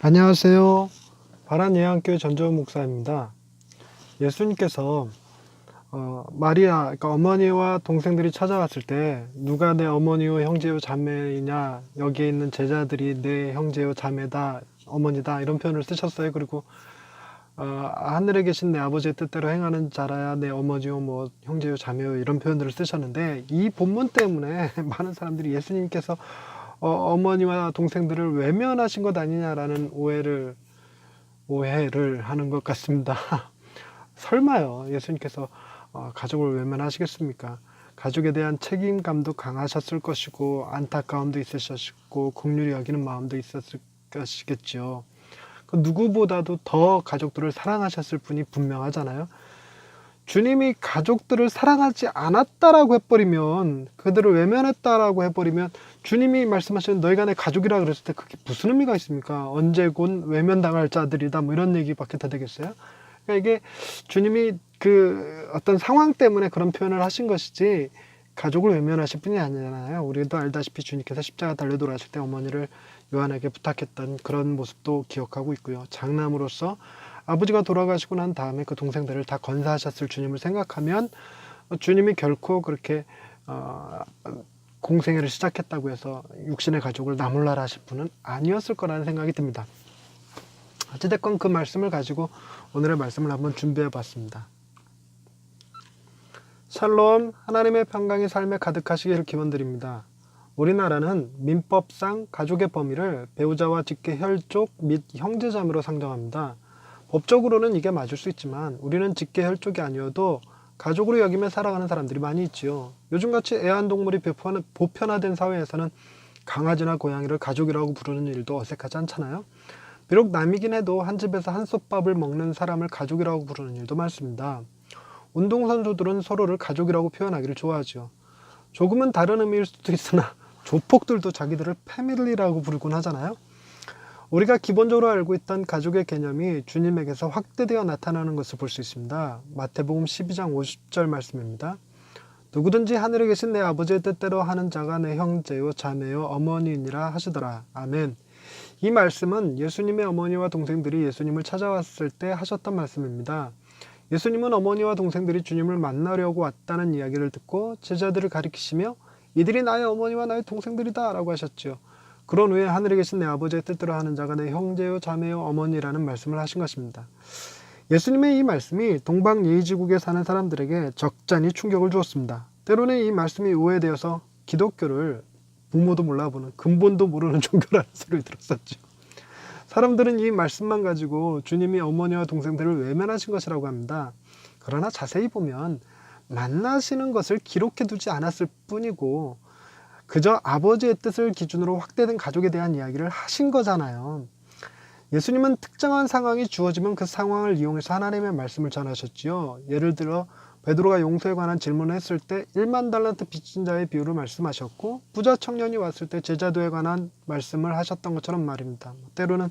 안녕하세요. 바란예언교회 전도연 목사입니다. 예수님께서 마리아, 그러니까 어머니와 동생들이 찾아왔을 때 누가 내 어머니요 형제요 자매이냐, 여기에 있는 제자들이 내 형제요 자매다, 어머니다, 이런 표현을 쓰셨어요. 그리고 하늘에 계신 내 아버지의 뜻대로 행하는 자라야 내 어머니요 뭐 형제요 자매요, 이런 표현들을 쓰셨는데, 이 본문 때문에 많은 사람들이 예수님께서 어머니와 동생들을 외면하신 것 아니냐라는 오해를 하는 것 같습니다. 설마요, 예수님께서 가족을 외면하시겠습니까? 가족에 대한 책임감도 강하셨을 것이고, 안타까움도 있으셨고, 긍휼히 여기는 마음도 있었을 것이겠죠. 그 누구보다도 더 가족들을 사랑하셨을 분이 분명하잖아요. 주님이 가족들을 사랑하지 않았다라고 해버리면, 그들을 외면했다라고 해버리면, 주님이 말씀하시는 너희가 내 가족이라 그랬을 때 그게 무슨 의미가 있습니까? 언제곤 외면당할 자들이다, 뭐 이런 얘기밖에 더 되겠어요? 그러니까 이게 주님이 그 어떤 상황 때문에 그런 표현을 하신 것이지, 가족을 외면하실 분이 아니잖아요. 우리도 알다시피 주님께서 십자가 달려 돌아가실 때 어머니를 요한에게 부탁했던 그런 모습도 기억하고 있고요. 장남으로서 아버지가 돌아가시고 난 다음에 그 동생들을 다 건사하셨을 주님을 생각하면, 주님이 결코 그렇게 공생애를 시작했다고 해서 육신의 가족을 나몰라라 하실 분은 아니었을 거라는 생각이 듭니다. 어찌됐건 그 말씀을 가지고 오늘의 말씀을 한번 준비해 봤습니다. 샬롬, 하나님의 평강이 삶에 가득하시기를 기원드립니다. 우리나라는 민법상 가족의 범위를 배우자와 직계 혈족 및 형제자매로 상정합니다. 법적으로는 이게 맞을 수 있지만 우리는 직계 혈족이 아니어도 가족으로 여기며 살아가는 사람들이 많이 있지요. 요즘같이 애완동물이 보편화된 사회에서는 강아지나 고양이를 가족이라고 부르는 일도 어색하지 않잖아요. 비록 남이긴 해도 한 집에서 한솥밥을 먹는 사람을 가족이라고 부르는 일도 많습니다. 운동선수들은 서로를 가족이라고 표현하기를 좋아하죠. 조금은 다른 의미일 수도 있으나 조폭들도 자기들을 패밀리라고 부르곤 하잖아요. 우리가 기본적으로 알고 있던 가족의 개념이 주님에게서 확대되어 나타나는 것을 볼 수 있습니다. 마태복음 12장 50절 말씀입니다. 누구든지 하늘에 계신 내 아버지의 뜻대로 하는 자가 내 형제요 자매요 어머니이니라 하시더라. 아멘. 이 말씀은 예수님의 어머니와 동생들이 예수님을 찾아왔을 때 하셨던 말씀입니다. 예수님은 어머니와 동생들이 주님을 만나려고 왔다는 이야기를 듣고 제자들을 가리키시며 이들이 나의 어머니와 나의 동생들이다 라고 하셨죠. 그런 후에 하늘에 계신 내 아버지의 뜻대로 하는 자가 내 형제요 자매요 어머니라는 말씀을 하신 것입니다. 예수님의 이 말씀이 동방예의지국에 사는 사람들에게 적잖이 충격을 주었습니다. 때로는 이 말씀이 오해되어서 기독교를 부모도 몰라보는, 근본도 모르는 종교라는 소리를 들었었죠. 사람들은 이 말씀만 가지고 주님이 어머니와 동생들을 외면하신 것이라고 합니다. 그러나 자세히 보면 만나시는 것을 기록해 두지 않았을 뿐이고 그저 아버지의 뜻을 기준으로 확대된 가족에 대한 이야기를 하신 거잖아요. 예수님은 특정한 상황이 주어지면 그 상황을 이용해서 하나님의 말씀을 전하셨지요. 예를 들어 베드로가 용서에 관한 질문을 했을 때 1만 달란트 빚진 자의 비유를 말씀하셨고, 부자 청년이 왔을 때 제자도에 관한 말씀을 하셨던 것처럼 말입니다. 때로는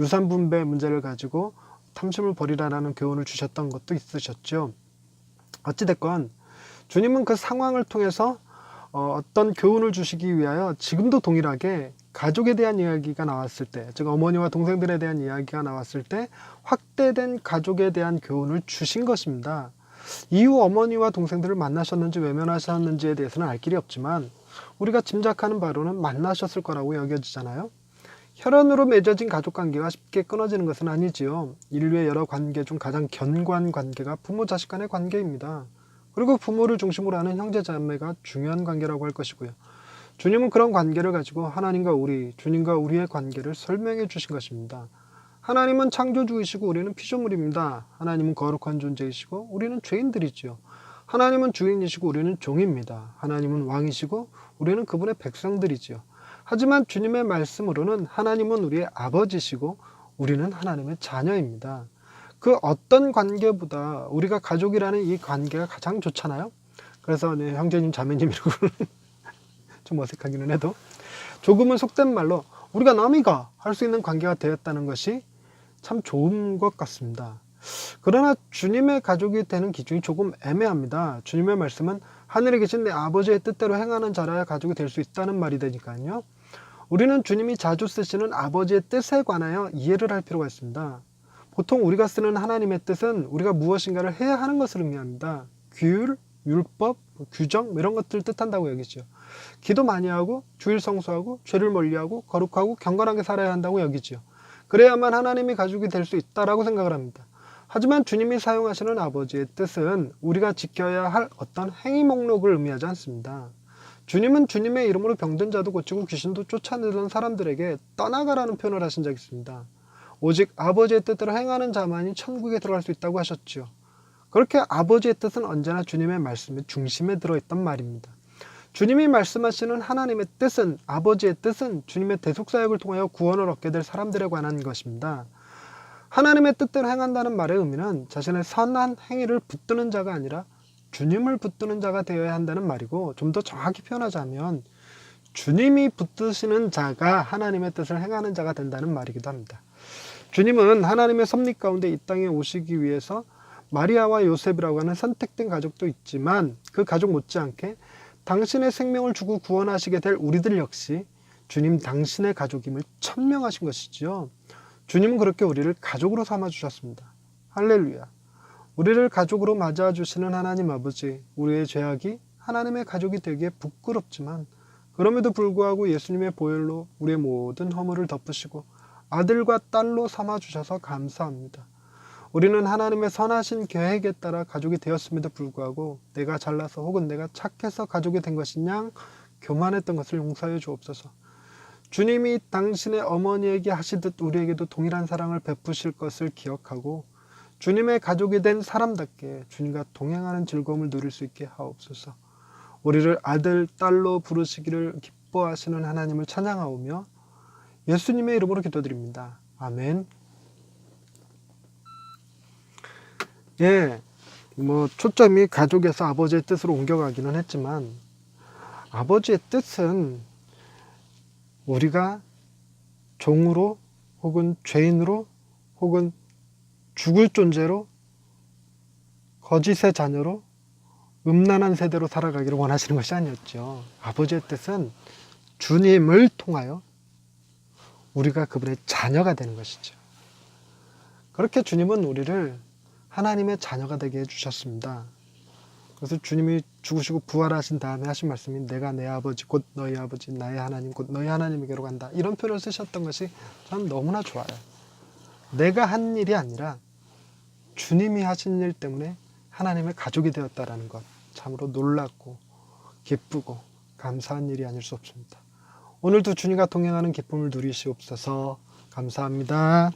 유산 분배 문제를 가지고 탐심을 버리라는 교훈을 주셨던 것도 있으셨죠. 어찌됐건 주님은 그 상황을 통해서 어떤 교훈을 주시기 위하여 지금도 동일하게 가족에 대한 이야기가 나왔을 때, 즉 어머니와 동생들에 대한 이야기가 나왔을 때 확대된 가족에 대한 교훈을 주신 것입니다. 이후 어머니와 동생들을 만나셨는지 외면하셨는지에 대해서는 알 길이 없지만 우리가 짐작하는 바로는 만나셨을 거라고 여겨지잖아요. 혈연으로 맺어진 가족관계가 쉽게 끊어지는 것은 아니지요. 인류의 여러 관계 중 가장 견고한 관계가 부모 자식 간의 관계입니다. 그리고 부모를 중심으로 하는 형제자매가 중요한 관계라고 할 것이고요. 주님은 그런 관계를 가지고 하나님과 주님과 우리의 관계를 설명해 주신 것입니다. 하나님은 창조주이시고 우리는 피조물입니다. 하나님은 거룩한 존재이시고 우리는 죄인들이지요. 하나님은 주인이시고 우리는 종입니다. 하나님은 왕이시고 우리는 그분의 백성들이지요. 하지만 주님의 말씀으로는 하나님은 우리의 아버지시고 우리는 하나님의 자녀입니다. 그 어떤 관계보다 우리가 가족이라는 이 관계가 가장 좋잖아요. 그래서 형제님 자매님 이러고 좀 어색하기는 해도 조금은 속된 말로 우리가 남이가 할 수 있는 관계가 되었다는 것이 참 좋은 것 같습니다. 그러나 주님의 가족이 되는 기준이 조금 애매합니다. 주님의 말씀은 하늘에 계신 내 아버지의 뜻대로 행하는 자라야 가족이 될 수 있다는 말이 되니까요. 우리는 주님이 자주 쓰시는 아버지의 뜻에 관하여 이해를 할 필요가 있습니다. 보통 우리가 쓰는 하나님의 뜻은 우리가 무엇인가를 해야 하는 것을 의미합니다. 규율, 율법, 규정 이런 것들을 뜻한다고 여기죠. 기도 많이 하고 주일 성수하고 죄를 멀리하고 거룩하고 경건하게 살아야 한다고 여기죠. 그래야만 하나님이 가족이 될 수 있다라고 생각을 합니다. 하지만 주님이 사용하시는 아버지의 뜻은 우리가 지켜야 할 어떤 행위 목록을 의미하지 않습니다. 주님은 주님의 이름으로 병든 자도 고치고 귀신도 쫓아내던 사람들에게 떠나가라는 표현을 하신 적이 있습니다. 오직 아버지의 뜻대로 행하는 자만이 천국에 들어갈 수 있다고 하셨죠. 그렇게 아버지의 뜻은 언제나 주님의 말씀의 중심에 들어있단 말입니다. 주님이 말씀하시는 하나님의 뜻은, 아버지의 뜻은 주님의 대속사역을 통하여 구원을 얻게 될 사람들에 관한 것입니다. 하나님의 뜻대로 행한다는 말의 의미는 자신의 선한 행위를 붙드는 자가 아니라 주님을 붙드는 자가 되어야 한다는 말이고, 좀 더 정확히 표현하자면 주님이 붙드시는 자가 하나님의 뜻을 행하는 자가 된다는 말이기도 합니다. 주님은 하나님의 섭리 가운데 이 땅에 오시기 위해서 마리아와 요셉이라고 하는 선택된 가족도 있지만 그 가족 못지않게 당신의 생명을 주고 구원하시게 될 우리들 역시 주님 당신의 가족임을 천명하신 것이지요. 주님은 그렇게 우리를 가족으로 삼아 주셨습니다. 할렐루야. 우리를 가족으로 맞아 주시는 하나님 아버지, 우리의 죄악이 하나님의 가족이 되기에 부끄럽지만 그럼에도 불구하고 예수님의 보혈로 우리의 모든 허물을 덮으시고 아들과 딸로 삼아 주셔서 감사합니다. 우리는 하나님의 선하신 계획에 따라 가족이 되었음에도 불구하고 내가 잘나서 혹은 내가 착해서 가족이 된 것이냐 교만했던 것을 용서해 주옵소서. 주님이 당신의 어머니에게 하시듯 우리에게도 동일한 사랑을 베푸실 것을 기억하고 주님의 가족이 된 사람답게 주님과 동행하는 즐거움을 누릴 수 있게 하옵소서. 우리를 아들, 딸로 부르시기를 기뻐하시는 하나님을 찬양하오며 예수님의 이름으로 기도드립니다. 아멘. 초점이 가족에서 아버지의 뜻으로 옮겨가기는 했지만 아버지의 뜻은 우리가 종으로 혹은 죄인으로 혹은 죽을 존재로 거짓의 자녀로 음란한 세대로 살아가기를 원하시는 것이 아니었죠. 아버지의 뜻은 주님을 통하여 우리가 그분의 자녀가 되는 것이죠. 그렇게 주님은 우리를 하나님의 자녀가 되게 해주셨습니다. 그래서 주님이 죽으시고 부활하신 다음에 하신 말씀이 내가 내 아버지 곧 너희 아버지 나의 하나님 곧 너희 하나님에게로 간다, 이런 표현을 쓰셨던 것이 저는 너무나 좋아요. 내가 한 일이 아니라 주님이 하신 일 때문에 하나님의 가족이 되었다라는 것, 참으로 놀랍고 기쁘고 감사한 일이 아닐 수 없습니다. 오늘도 주님과 동행하는 기쁨을 누리시옵소서. 감사합니다.